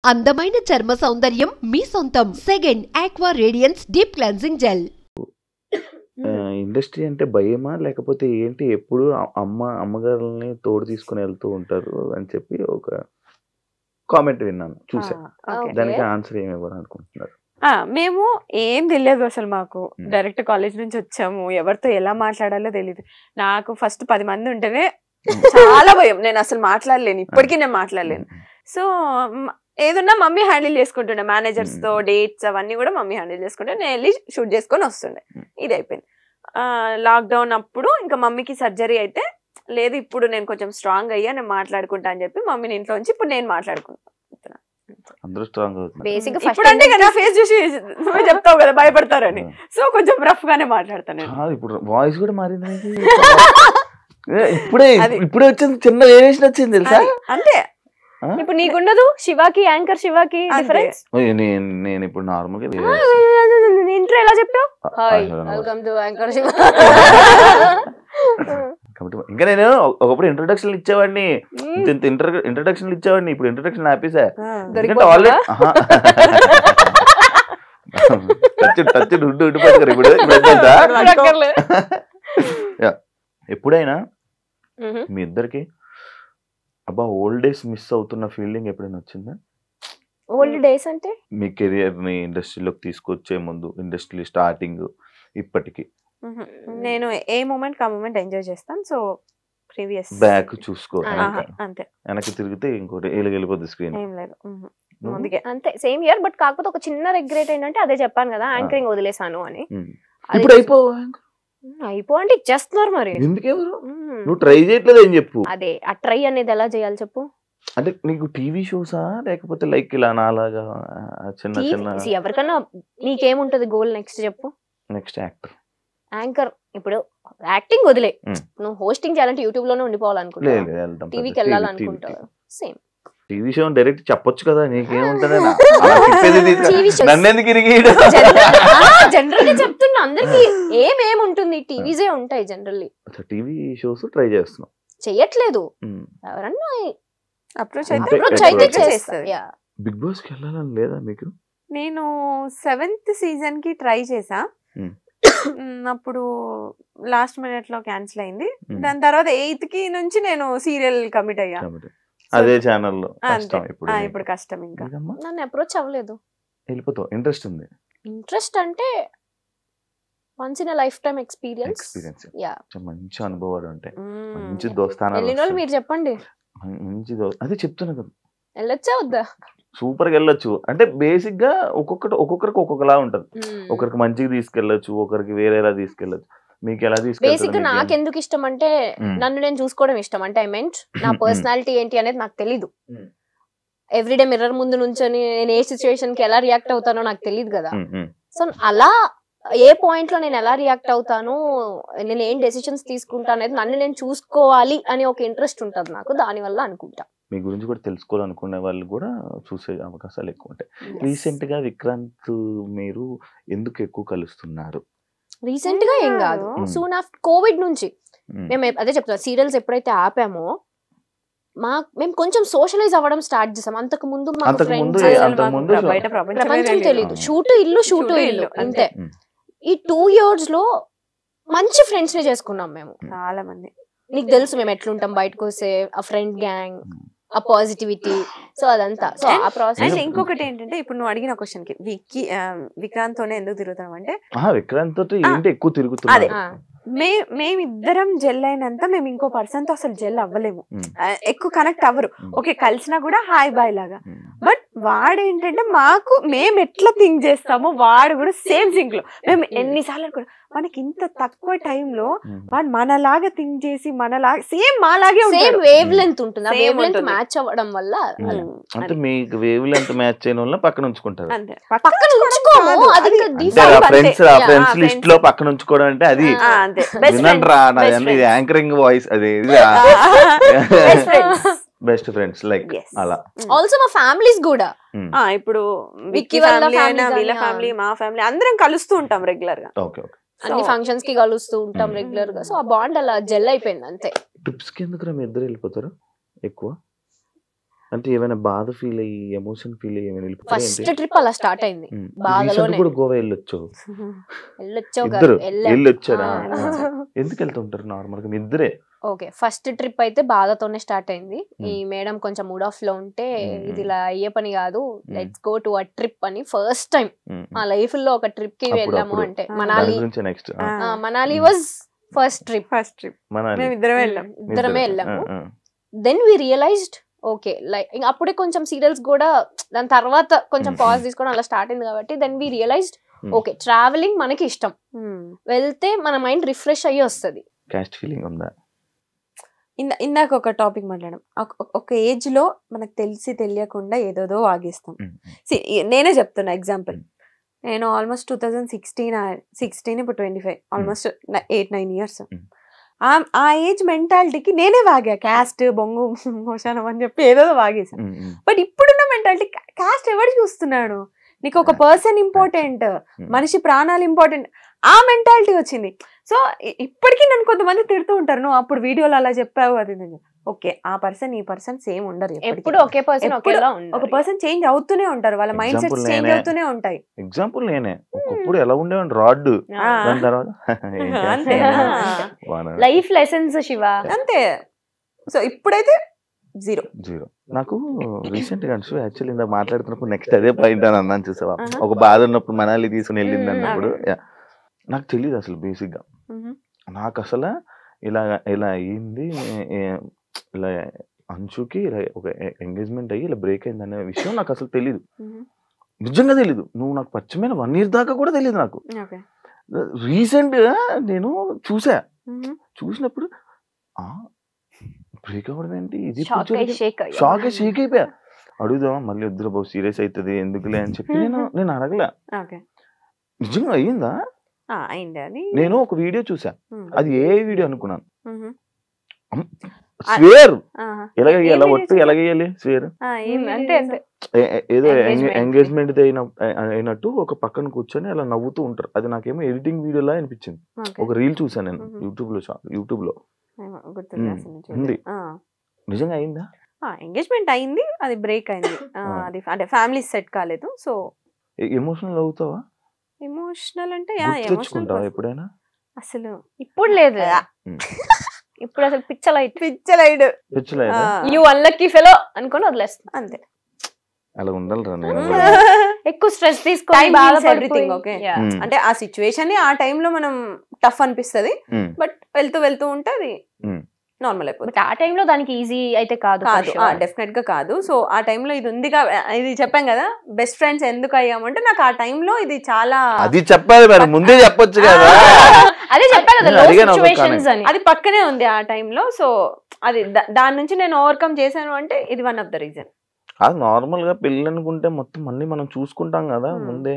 అందమైన చర్మ సౌందర్యం మీ సొంతం. Second aqua radiance deep cleansing gel. Industry అంటే భయమా లేకపోతే ఏంటి? ఎప్పుడు అమ్మగారుల్ని తోడు తీసుకుని వెళ్తూ ఉంటారు అని చెప్పి ఒక కామెంట్ విన్నాను, చూసా. దానికి ఆన్సర్ ఏమి ఇవ్వాలి అనుకుంటున్నారు? మేము ఏం తెలియదు అసలు. మాకు డైరెక్ట్ కాలేజ్ నుంచి వచ్చాము, ఎవరితో ఎలా మాట్లాడాలో తెలియదు. నాకు ఫస్ట్ 10 మంది ఉంటేనే చాలా భయం, నేను అసలు మాట్లాడలేను, ఇప్పటికీ నేను మాట్లాడలేను. సో ఏదన్నా మమ్మీ హ్యాండిల్ చేసుకుంటుండే, మేనేజర్స్ తో డేట్స్ అవన్నీ కూడా మమ్మీ హ్యాండిల్ చేసుకుంటే నేను వెళ్ళి షూట్ చేసుకొని వస్తుండే. ఇది అయిపోయింది. లాక్డౌన్ అప్పుడు ఇంకా మమ్మీకి సర్జరీ అయితే, లేదు ఇప్పుడు నేను కొంచెం స్ట్రాంగ్ అయ్యా, నేను మాట్లాడుకుంటా అని చెప్పి మమ్మీని ఇంట్లో ఉంచి ఇప్పుడు నేను మాట్లాడుకుంటున్నాను. ఇప్పుడు అంటే నా ఫేస్ చూసి నువ్వే చెప్తావు కదా భయపడతారని, సో కొంచెం రఫ్ గానే మాట్లాడతాను. ఇప్పుడు వాయిస్ కూడా మారింది. ఇప్పుడే వచ్చింది, చిన్న వేరియేషన్ వచ్చింది తెలుసా? అంతే. ఇప్పుడు నీకుండదు, శివాకి యాంకర్ శివాకి డిఫరెన్స్. నేను ఇప్పుడు నార్మల్ గా ఇంట్రో ఎలా చెప్పావు? Hi welcome to anchor Shiva. ఇంకా నేను ఒకప్పుడు ఇంట్రొడక్షన్ ఇచ్చేవాడిని, ఇంట్రొడక్షన్ ఇచ్చేవాడిని. ఇప్పుడు ఇంట్రొడక్షన్ ఆపేసా. ఎప్పుడైనా మీ ఇద్దరికి అబ్బా ఓల్డ్ డేస్ మిస్ అవుతున్న ఫీలింగ్ ఎప్పుడైనా వచ్చిందా? ఓల్డ్ డేస్ అంటే మీ కెరియర్ ని ఇండస్ట్రీలోకి తీసుకొచ్చే ముందు, ఇండస్ట్రీ స్టార్టింగ్ ఇప్పటికి? నేను ఏ మూమెంట్ ఆ మూమెంట్ ఎంజాయ్ చేస్తాను. సో ప్రీవియస్ బ్యాక్ చూసుకో, అంతే. వెనక్కి తిరిగితే ఇంకోటి వెళ్ళిపోద్ది స్క్రీన్. ఏం లేదు, అంతే సేమ్ ఇయర్. బట్ కాకపోతే ఒక చిన్న రిగ్రెట్ ఏంటంటే, అదే చెప్పాను కదా, యాంకరింగ్ వదిలేసాను అని. ఇప్పుడు అయిపో అంటే ఇచ్చేస్తున్నారు మరి. ఎందుకెవరు? నువ్వు ట్రై చేయట్లేదు అని చెప్పు. అదే ఆ ట్రై అనేది ఎలా చేయాలి చెప్పు. అంటే నీకు టీవీ షోసా లేకపోతే లైక్ ఇలా నాలాగా చిన్న చిన్న? ఎవరికన్నా నీకేముంటది గోల్ నెక్స్ట్ చెప్పు. Next anchor. ఇప్పుడు యాక్టింగ్ వదిలే, నువ్వు హోస్టింగ్ చేయాలంటే యూట్యూబ్ లోనే ఉండిపోవాలనుకుంటావు, టీవీకి వెళ్ళాలనుకుంటావు. సేమ్ టీవీ షో డైరెక్ట్ చెప్పొచ్చు కదా, నీకేముంటది? నన్నెందుకు జనరల్ గా చెప్తున్నా, అందరికి ఏమేముంటుంది, టీవీసే ఉంటాయి జనరల్లీ. టీవీ షోస్ ట్రై చేస్తున్నావు? చెయ్యట్లేదు, ఎవరన్నా అప్రోచ్ అయితే చేస్తారు. బిగ్ బాస్ కి వెళ్ళాలని లేదా మీకు? నేను 7th సీజన్ కి ట్రై చేసా, అప్పుడు లాస్ట్ మినిట్ లో క్యాన్సిల్ అయింది. దాని తర్వాత 8th కి నుంచి నేను సీరియల్ కమిట్ అయ్యా. అదే ఛానల్ లో ఇప్పుడు కష్టం. ఇంకా నన్ను అప్రోచ్ అవ్వలేదు. వెళ్ళిపోతావు? ఇంట్రెస్ట్ ఉంది? ఇంట్రెస్ట్ అంటే once in life time experience. మంచి అనుభవాలు ఉంటాయి, మంచి దోస్తానాలు. మీరు చెప్పండి. మంచి అదే చెప్తున్నా కదా, వెళ్ళొచ్చా వద్దా? సూపర్ గా వెళ్ళొచ్చు. అంటే బేసిక్ గా ఒక్కొక్కరికి ఒక్కొక్కలా ఉంటది. ఒకరికి మంచిగా తీసుకెళ్లొచ్చు, ఒకరికి వేరేలా తీసుకెళ్లొచ్చు. మీకు ఎలా తీసుకెళ్తారు? బేసిక్ గా నాకు ఎందుకు ఇష్టం అంటే, నన్ను నేను చూసుకోవడం ఇష్టం. అంటే ఐ మెంట్ నా పర్సనాలిటీ ఏంటి అనేది నాకు తెలీదు. ఎవ్రీడే మిర్రర్ ముందు నుంచొని నేను ఏ సిచ్యువేషన్ కి ఎలా రియాక్ట్ అవుతానో నాకు తెలియదు కదా. సో అలా ఏ పాయింట్ లో నేను ఎలా రియాక్ట్ అవుతాను, నేను ఏం డెసిషన్స్ తీసుకుంటా అనేది నన్ను నేను చూసుకోవాలి అని ఒక ఇంట్రెస్ట్ ఉంటుంది నాకు. దాని వల్ల అనుకుంటా మీ గురించి కూడా తెలుసుకోవాలనుకునే వాళ్ళు కూడా చూసే అవకాశాలు ఎక్కువ ఉంటాయి. రీసెంట్ గా విక్రాంత్ మీరు ఎందుకు ఎక్కువ కలుస్తున్నారు? రీసెంట్ గా ఏం కాదు, సూన్ ఆఫ్టర్ కోవిడ్ నుంచి మేము అదే చెప్తాం, సీరియల్స్ ఎప్పుడైతే ఆపామో మేము కొంచెం సోషలైజ్ అవ్వడం స్టార్ట్ చేసాం. అంతకు ముందు ప్రపంచం తెలీదు, షూటు ఇల్లు అంతే. ఈ 2 years లో మంచి ఫ్రెండ్స్ ని చేసుకున్నాం మేము, చాలా మంది. నీకు తెలుసు మేము ఎట్లుంటాం బయటకు వస్తే, ఆ ఫ్రెండ్ గ్యాంగ్, ఆ పాజిటివిటీ, సో అదంతా. సో ఆ ప్రాసెస్. ఇంకొకటి ఏంటంటే, ఇప్పుడు నువ్వు అడిగిన క్వశ్చన్ కి విక్రాంత్ తోనే ఎందుకు తిరుగుతాం అంటే, విక్రాంత్ తోటి ఏంటి ఎక్కువ తిరుగుతున్నారు? మేమిద్దరం జెల్ అయినంత మేము ఇంకో పర్సన్ తో అసలు జెల్ అవ్వలేము, ఎక్కువ కనెక్ట్ అవ్వరు. ఓకే కలిసినా కూడా హాయ్ బాయ్ లాగా. బట్ వాడు ఏంటంటే, మేము ఎట్లా థింక్ చేస్తామో వాడు కూడా సేమ్ థింక్ లో. మేము ఎన్నిసార్లు అనుకున్నాం, మనకి ఇంత తక్కువ టైంలో వాడు మనలాగా థింక్ చేసి మనలాగా సేమ్ మాలాగే వేవ్ లెంత్ ఉంటుంది. ఆ వేవ్ లెంత్ మ్యాచ్ అవ్వడం వల్ల, అంటే మీకు వేవ్ లెంత్ మ్యాచ్ అయిన వల్ల పక్కన ఉంచుకుంటారు. పక్కన ఉంచుకోము, అది ఫ్రెండ్స్ లిస్ట్ లో పక్కన ఉంచుకోవడం అంటే అది యాంకరింగ్ వాయిస్, అది బెస్ట్ ఫ్రెండ్స్ లైక్ అలా. ఆల్సో మా ఫ్యామిలీస్ కూడా, ఇప్పుడు విక్కీ ఫ్యామిలీ అయినా వీళ్ళ ఫ్యామిలీ మా ఫ్యామిలీ అందరం కలుస్తూ ఉంటాం రెగ్యులర్ గా. అన్ని ఫంక్షన్స్ కి కలుస్తూ ఉంటాం రెగ్యులర్ గా. సో ఆ బాండ్ అలా జెల్ అయిపోయింది అంతే. ట్రిప్స్ కి ఎందుకు మీ ఇద్దరు వెళ్ళిపోతారు ఎక్కువ? అంటే ఏమైనా బాధ ఫీల్ అయ్యి ఎమోషన్ ఫీల్ అయ్యి ఏమైనా ఫస్ట్ ట్రిప్ అలా స్టార్ట్ అయింది బాధలోనే. కూడా గోవా వెళ్ళొచ్చు వెళ్ళొచ్చావు ఇద్దరు వెళ్ళాం. వెళ్ళొచ్చారా ఆ. ఎందుకు వెళ్తుంటారు నార్మల్ గా మీ ఇద్దరే ఓకే ఫస్ట్ ట్రిప్ అయితే బాధతోనే స్టార్ట్ అయింది. ఈ మేడం కొంచెం మూడ్ ఆఫ్ లో ఉంటే ఇది ఇలా అయ్యే పని కాదు, let's go to a trip అని ఫస్ట్ టైం మా లైఫ్ లో ఒక ట్రిప్ కి వెళ్ళాము. అంటే Manali, next Manali was first trip. మేము ఇద్దరమే వెళ్ళాము. Then we realized okay like అప్పుడే కొంచెం సీరియల్స్ కూడా దాని తర్వాత కొంచెం పాజ్ తీసుకోవడం అలా స్టార్ట్ అయింది కాబట్టి then we realized okay travelling మనకి ఇష్టం, వెళ్తే మన మైండ్ రిఫ్రెష్ అయ్యి వస్తుంది. కాస్ట్ ఫీలింగ్ ఉందా? ఇందాక ఒక టాపిక్ మాట్లాడడం, ఒక ఏజ్ లో మనకు తెలిసి తెలియకుండా ఏదోదో వాగేస్తాం. నేనే చెప్తున్నా ఎగ్జాంపుల్, నేను ఆల్మోస్ట్ 2016 ఇప్పుడు 25 ఆల్మోస్ట్ 8-9 ఇయర్స్. ఆ ఏజ్ మెంటాలిటీకి నేనే వాగా, క్యాస్ట్ బొంగు మోషానం అని చెప్పి ఏదో వాగేసాను. బట్ ఇప్పుడున్న మెంటాలిటీ క్యాస్ట్ ఎవరు చూస్తున్నాడు, నీకు ఒక పర్సన్ ఇంపార్టెంట్, మనిషి ప్రాణాలు ఇంపార్టెంట్, ఆ మెంటాలిటీ వచ్చింది. సో ఇప్పటికీ నన్ను కొంతమంది తిడుతూ ఉంటారు, నువ్వు అప్పుడు వీడియోలో అలా చెప్పావు అది. ఓకే ఆ పర్సన్ ఈ పర్సన్ సేమ్ ఉండరు, ఎప్పుడు ఒకే పర్సన్ ఒక పర్సన్ చేంజ్ అవుతూనే ఉంటారు, వాళ్ళ మైండ్ సెట్స్ చేంజ్ అవుతూనే ఉంటాయి. ఎగ్జాంపుల్ నేనే ఒకప్పుడు ఎలా ఉండేవాడిని రాడ్, దాని తర్వాత లైఫ్ లెసన్స్ శివ అంతే. సో ఇప్పుడైతే జీరో. నాకు రీసెంట్ గా యాక్చువల్లీ ఇందాక మాట్లాడుతున్నప్పుడు నెక్స్ట్ అదే పాయింట్ అని అన్నాను చూసావా, ఒక బాధ ఉన్నప్పుడు మనాలి తీసుకుని వెళ్ళింది అన్నప్పుడు నాకు తెలియదు అసలు బేసిక్ గా, నాకు అసలు ఇలా అయ్యింది, ఇలా అంశుకి ఇలా ఒక ఎంగేజ్మెంట్ అయ్యి ఇలా బ్రేక్ అయింది అనే విషయం నాకు అసలు తెలీదు, నిజంగా తెలీదు. నువ్వు నాకు పరిచయమైన 1 year దాకా కూడా తెలియదు నాకు. రీసెంట్ గా నేను చూసినప్పుడు బ్రేక్ అవ్వడం ఏంటి, ఇది షాక్ అయిపోయా. అడుగుదామా మళ్ళీ వద్దురా బాబు సీరియస్ అవుతుంది ఎందుకులే అని చెప్పి నేను అడగలే. నిజంగా అయ్యిందా? నేను ఒక వీడియో చూసా, అది ఏ వీడియో అనుకున్నాను, స్వేర్ ఎలా ఒట్టు ఎలాగేయాలి స్వేర్ ఏదో ఎంగేజ్మెంట్ అయినట్టు ఒక పక్కన కూర్చొని అలా నవ్వుతూ ఉంటారు. అది నాకేమో ఎడిటింగ్ వీడియోలా అనిపించింది. ఒక రీల్ చూసాను నేను యూట్యూబ్ లో ఉంది. నిజంగా అయిందా? ఎంగేజ్మెంట్ అయింది, అది బ్రేక్ అయింది, అది అంటే ఫ్యామిలీ సెట్ కాలేదు. సో ఎమోషనల్ అవుతావా? ఎమోషనల్ అంటే తెచ్చుకుంటావా ఎప్పుడైనా? అసలు ఇప్పుడు లేదు, ఇప్పుడు అసలు పిచ్చలైడ్ యు అన్లక్కీ ఫెలో అనుకొని వదిలేస్తాను అంతే. అలా ఉండాలిరా, ఎక్కువ స్ట్రెస్ తీసుకొని ఎవ్రీథింగ్ ఓకే. అంటే ఆ సిచ్యువేషన్ ఆ టైంలో మనం టఫ్ అనిపిస్తుంది, బట్ వెళ్తూ ఉంటే అది నార్మల్ అయిపోతుంది. ఆ టైంలో దానికి ఈజీ అయితే కాదు, డెఫినెట్ గా కాదు. సో ఆ టైంలో ఇది ఉంది, ఇది చెప్పాం కదా బెస్ట్ ఫ్రెండ్స్ ఎందుకు అయ్యామంటే నాకు ఆ టైంలో ఇది చాలా అది చెప్పాలి మరి ముందే చెప్పొచ్చు కదా. అదే చెప్పాను, అది పక్కనే ఉంది ఆ టైంలో. సో అది దాని నుంచి నేను ఓవర్కమ్ చేశాను అంటే ఇది వన్ ఆఫ్ ద రీజన్. అది నార్మల్ గా పెళ్ళి అనుకుంటే మొత్తం అన్ని మనం చూసుకుంటాం కదా ముందే.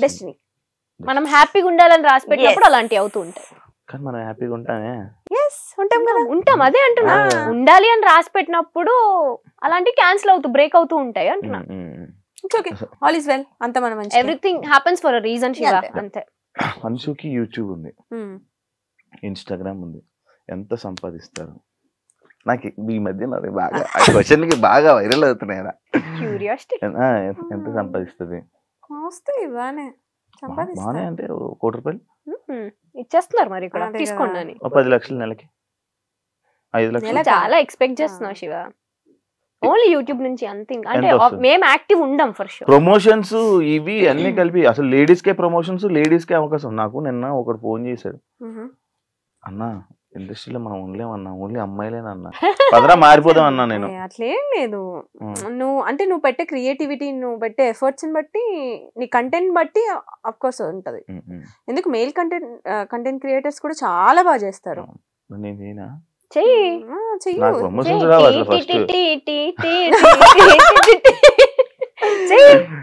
డెస్టినీ మనం హ్యాపీగా ఉండాలని రాసి పెట్టినప్పుడు అలాంటివి అవుతూ ఉంటాయి. కానీ మనం హ్యాపీగా ఉంటామే, ఉంటాం అదే అంటున్నా, ఉండాలి అని రాసి పెట్టినప్పుడు అలాంటివి క్యాన్సిల్ అవుతూ బ్రేక్ అవుతూ ఉంటాయి అంటున్నా. ఆల్ ఇస్ వెల్, అంత మనం everything happens for a reason Shiva అంతే. అన్షుకి యూట్యూబ్ ఉంది, ఇన్స్టాగ్రామ్ ఉంది, ఎంత సంపాదిస్తారు? నాకు ఈ మధ్య బాగా క్వశ్చన్ కి బాగా వైరల్ అవుతున్నాయి. ఎంత సంపాదిస్తుంది? బానే అంటే 1 కోటి రూపాయలు ఇచ్చేస్తున్నారు మరి ఇక్కడ తీసుకోండి. 10 లక్షలు నెలకి, 5 లక్షలు చాలా ఎక్స్పెక్ట్ చేస్తున్నావు శివ. ఓన్లీ యూట్యూబ్ నుంచి అంతే, అంటే మేము యాక్టివ్ ఉండం ఫర్ షూర్. ప్రమోషన్స్ ఇవి అన్ని కలిపి అసలు లేడీస్ కే ప్రమోషన్స్, లేడీస్ కే అవకాశం. నాకు నిన్న ఒకడు ఫోన్ చేశాడు, అన్నా ఇండస్ట్రీలో మనం ఉండలేమన్నా, ఓన్లీ అమ్మాయిలేనన్నా, పదరా మారిపోదాం అన్నా. నేను అట్లేం లేదు, నువ్వు పెట్టే క్రియేటివిటీ, నువ్వు పెట్టే ఎఫర్ట్స్ బట్టి, నీ కంటెంట్ బట్టి అఫ్ కోర్స్ ఉంటది. ఎందుకు మేల్ కంటెంట్ క్రియేటర్స్ కూడా చాలా బాగా చేస్తారు.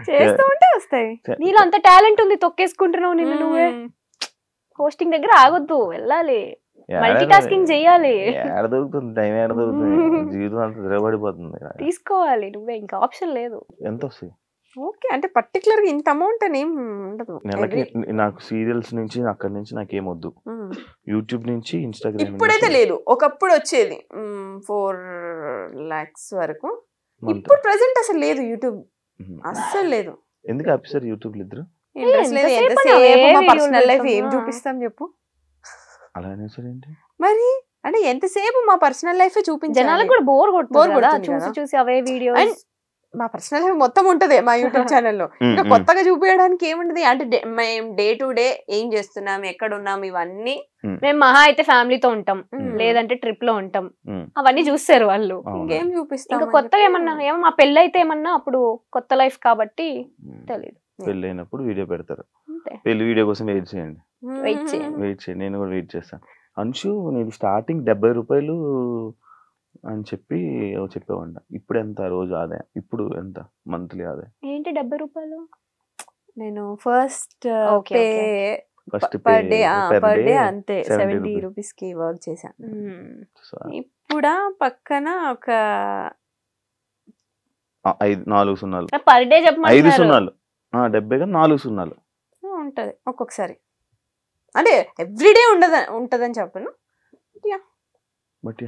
చేస్తూ ఉంటే వస్తాయి. నీలో అంత టాలెంట్ ఉంది, తొక్కేసుకుంటున్నావు నిన్ను నువ్వే. హోస్టింగ్ దగ్గర ఆగొద్దు, వెళ్ళాలి, మల్టీ టాస్కింగ్ చేయాలి. దొరుకుతుంది టైం, దొరుకుతుంది, జీవితం అంతా తిరగబడిపోతుంది. తీసుకోవాలి నువ్వే, ఇంకా ఆప్షన్ లేదు. ఎంత వస్తాయి? ఓకే, అంటే పర్టికులర్ గా ఇంత అమౌంట్ అని ఏం ఉండదు. నెలకి నాకు సీరియల్స్ నుంచి అక్కడి నుంచి నాకేం వద్దు, యూట్యూబ్ నుంచి ఇన్స్టాగ్రామ్. ఇప్పుడైతే లేదు, ఒకప్పుడు వచ్చేది 4 lakhs వరకు. ఇప్పుడు ప్రెసెంట్ అసలు లేదు యూట్యూబ్, అస్సలు లేదు. ఎందుకు ఆఫీసర్ యూట్యూబ్ ఇద్దరు ఇంట్రెస్ట్ లేదు. ఎంతసేపు ఎంతసేపు మా అవే పర్సనల్ లైఫ్ videos ఏం పెడతాం. చూపిస్తాం చెప్పు. అలానే సార్ ఏంటి మరి అంటే ఎంతసేపు మా పర్సనల్ లైఫ్ చూపించాలి. జనాలకు కూడా బోర్ Bore కొడుతుంది కదా, కొడుతుంది చూసి కదా. చూసి అవే వీడియోస్. And మా పర్సనల్ లైఫ్ మొత్తం ఉంటది మా యూట్యూబ్ ఛానల్లో. ఇంకా కొత్తగా చూపించడానికి ఏముంటది అంటే మేము డే టు డే ఏం చేస్తున్నాం, ఎక్కడ ఉన్నాం, ఇవన్నీ. మేము మహా అయితే ఫ్యామిలీతో ఉంటాం, లేదంటే ట్రిప్ లో ఉంటాం, అవన్నీ చూస్తారు వాళ్ళు. ఇంకేం చూపిస్తాం. ఇంకా కొత్తగా ఏమన్నా ఏమో మా పెళ్ళి అయితే ఏమన్నా అప్పుడు కొత్త లైఫ్ కాబట్టి తెలియదు. పెళ్ళి అయినప్పుడు వీడియో పెడతారు, అంతే. పెళ్లి వీడియో కోసం వెయిట్ చేయండి, వెయిట్ చేయండి. వెయిట్ చేయండి, నేను కూడా వెయిట్ చేస్తాను. అంశు నేను స్టార్టింగ్ 70 రూపాయలు అని చెప్పి చెప్పేవాడిన, ఇప్పుడు ఎంత రోజు ఆదాయం, ఇప్పుడు ఎంత మంత్లీ ఆదాయం? ఏంటి 70 రూపాయలు? నేను first Okay, pay first per day అంతే 70 రూపీస్ కి వర్క్ చేశాను. ఇప్పుడు పక్కన ఒక 4 సున్నాలు, పర్ డే 5 చెప్పమంటున్నారు. సున్నాలు, 70 గా 4 సున్నాలు ఉంటది ఒక్కొక్కసారి. అంటే ఎవ్రీడే ఉంటదని చెప్పను. బట్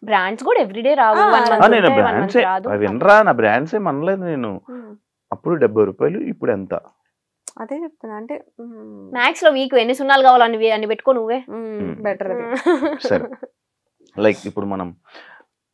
బ్రాండ్స్ కూడా ఎవ్రీడే రావు. ఆ, 1 month నేను ఉంటాయి, 1 బ్రాండ్స్ month రాదు. వినరా, నా బ్రాండ్స్ ఏం అనలేదు నేను. అప్పుడు 70 రూపాయలు, ఇప్పుడు ఎంత? అదే చెప్తున్నా. అంటే మ్యాక్స్ లో వీక్ ఎన్ని సున్నాలు కావాలని అని పెట్టుకో నువ్వే. బెటర్ అది. సరే, లైక్ ఇప్పుడు మనం